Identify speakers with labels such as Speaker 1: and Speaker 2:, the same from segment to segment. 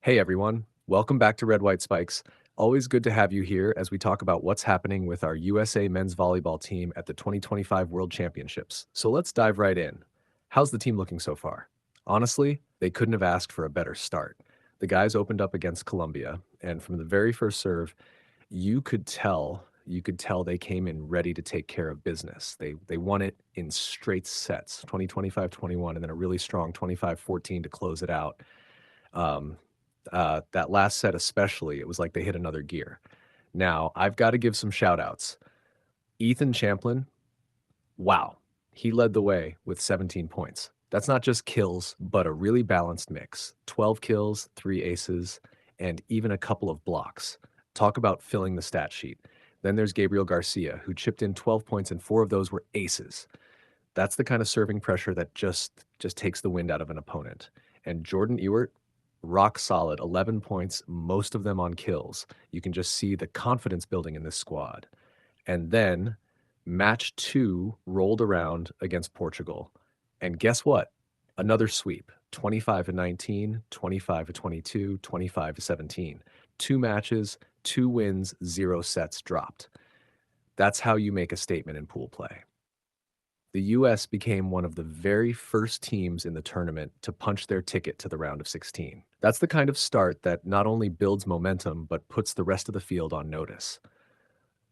Speaker 1: Hey everyone, welcome back to Red White Spikes. Always good to have you here as we talk about what's happening with our USA men's volleyball team at the 2025 World Championships. So let's dive right in. How's the team looking so far? Honestly, they couldn't have asked for a better start. The guys opened up against Colombia, and from the very first serve, you could tell they came in ready to take care of business. They won it in straight sets, 20-25-21, and then a really strong 25-14 to close it out. Um, that last set especially, it was like they hit another gear. Now, I've got to give some shout outs. Ethan Champlin, wow, he led the way with 17 points. That's not just kills, but a really balanced mix. 12 kills, 3 aces, and even a couple of blocks. Talk about filling the stat sheet. Then there's Gabriel Garcia, who chipped in 12 points, and 4 of those were aces. That's the kind of serving pressure that just takes the wind out of an opponent. And Jordan Ewert, rock solid, 11 points, most of them on kills. You can just see the confidence building in this squad. And then match 2 rolled around against Portugal. And guess what? Another sweep. 25-19, 25-22, 25-17. 2 matches, 2 wins, 0 sets dropped. That's how you make a statement in pool play. The US became one of the very first teams in the tournament to punch their ticket to the round of 16. That's the kind of start that not only builds momentum, but puts the rest of the field on notice.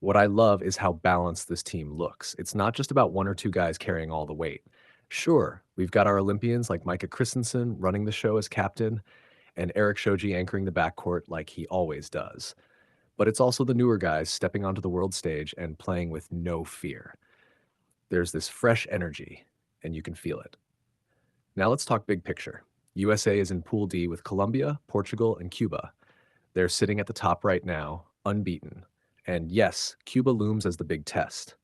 Speaker 1: What I love is how balanced this team looks. It's not just about 1 or 2 guys carrying all the weight. Sure, we've got our Olympians like Micah Christensen running the show as captain, and Eric Shoji anchoring the backcourt like he always does. But it's also the newer guys stepping onto the world stage and playing with no fear. There's this fresh energy, and you can feel it. Now let's talk big picture. USA is in Pool D with Colombia, Portugal, and Cuba. They're sitting at the top right now, unbeaten. And yes, Cuba looms as the big test.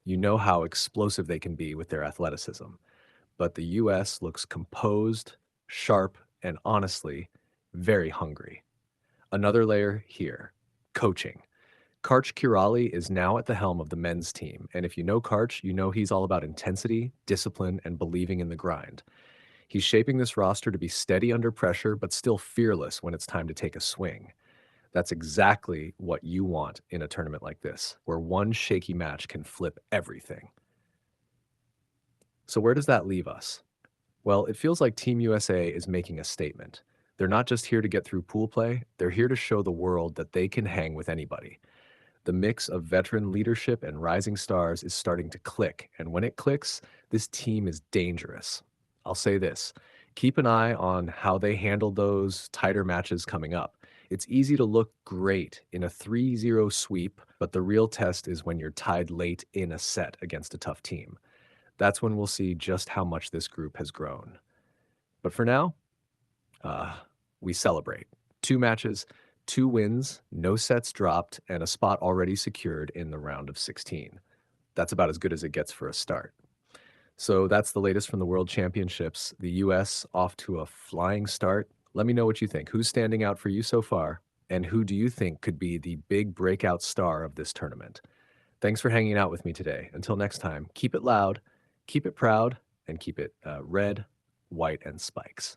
Speaker 1: You know how explosive they can be with their athleticism. But the US looks composed, sharp, and honestly, very hungry. Another layer here, coaching. Karch Kirali is now at the helm of the men's team, and if you know Karch, you know he's all about intensity, discipline, and believing in the grind. He's shaping this roster to be steady under pressure, but still fearless when it's time to take a swing. That's exactly what you want in a tournament like this, where one shaky match can flip everything. So, where does that leave us? Well, it feels like Team USA is making a statement. They're not just here to get through pool play, they're here to show the world that they can hang with anybody. The mix of veteran leadership and rising stars is starting to click, and when it clicks, this team is dangerous. I'll say this, keep an eye on how they handle those tighter matches coming up. It's easy to look great in a 3-0 sweep, but the real test is when you're tied late in a set against a tough team. That's when we'll see just how much this group has grown. But for now, uh, we celebrate. 2 matches, 2 wins, no sets dropped, and a spot already secured in the round of 16. That's about as good as it gets for a start. So that's the latest from the World Championships. The US off to a flying start. Let me know what you think. Who's standing out for you so far? And who do you think could be the big breakout star of this tournament? Thanks for hanging out with me today. Until next time, keep it loud, keep it proud, and keep it red, white, and spikes.